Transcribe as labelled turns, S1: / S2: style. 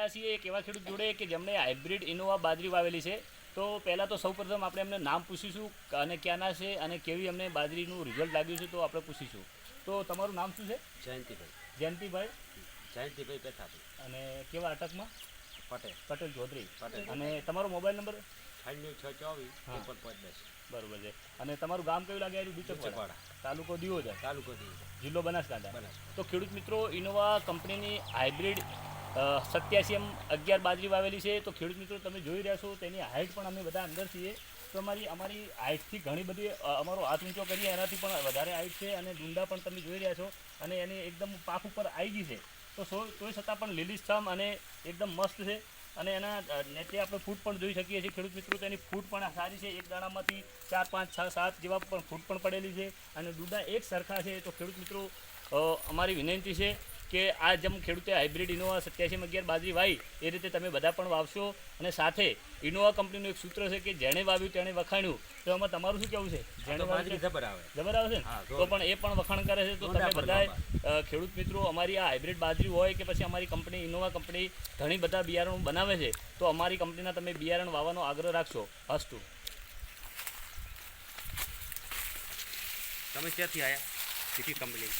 S1: આવ્યા છીએ એક એવા ખેડૂત જોડે કે જેમણે હાઇબ્રિડ ઇનોવા બાજરી વાવેલી છે. તો પહેલાં તો સૌપ્રથમ આપણે એમને નામ પૂછીશું અને ક્યાંના છે અને કેવી અમને બાજરીનું રિઝલ્ટ લાગ્યું છે તો આપણે પૂછીશું. તો તમારું નામ શું છે?
S2: જયંતિભાઈ.
S1: જયંતિભાઈ.
S2: જયંતિભાઈ પેથાભાઈ.
S1: અને કેવા અટકમાં? પટેલ ચૌધરી. અને તમારો મોબાઈલ નંબર?
S2: 96
S1: બરોબર છે. અને તમારું ગામ કયું લાગે? બુચકવાડા. તાલુકો દિયોદર. જિલ્લો બનાસકાંઠા. તો ખેડૂત મિત્રો, ઇનોવા કંપનીની હાઇબ્રિડ 87M11 બાજરી વાવેલી છે. તો ખેડૂત મિત્રો તમે જોઈ રહ્યા છો તેની હાઇટ પણ અમે બધા અંદર છીએ. તો અમારી હાઇટથી ઘણી બધી અમારો હાથ ઊંચો કરીએ એનાથી પણ વધારે હાઇટ છે. અને ડુંડા પણ તમે જોઈ રહ્યા છો અને એની એકદમ પાક ઉપર આવી ગઈ છે. તો તોય છતાં પણ લીલીછમ અને એકદમ મસ્ત છે. અને એના નેટે આપણે ફૂટ પણ જોઈ શકીએ છીએ ખેડૂત મિત્રો. તેની ફૂટ પણ સારી છે. એક દાણામાંથી 4, 5, 6, 7 જેવા પણ ફૂટ પણ પડેલી છે. અને ડૂડા એક સરખા છે. તો ખેડૂત મિત્રો અમારી વિનંતી છે કે આ જેમ ખેડૂતે હાઇબ્રિડ ઇનોવા 87M11 બાજરી વાવી એ રીતે તમે બધા પણ વાવશો. અને સાથે ઇનોવા કંપનીનું એક સૂત્ર છે કે જેણે વાવ્યું તેણે વખાણ્યું. તો એમાં તમારું શું કહેવું છે? જેણે વાવ્યું જબર આવે છે ને? તો પણ એ પણ વખાણ કરે છે. તો તમે બધા ખેડૂત મિત્રો અમારી આ હાઇબ્રિડ બાજરી હોય કે પછી અમારી કંપની ઇનોવા કંપની ઘણી બધા બિયારણો બનાવે છે. તો અમારી કંપનીના તમે બિયારણ વાવવાનો આગ્રહ રાખશો. અસ્તુ.
S2: તમે ક્યાંથી આવ્યા? City company.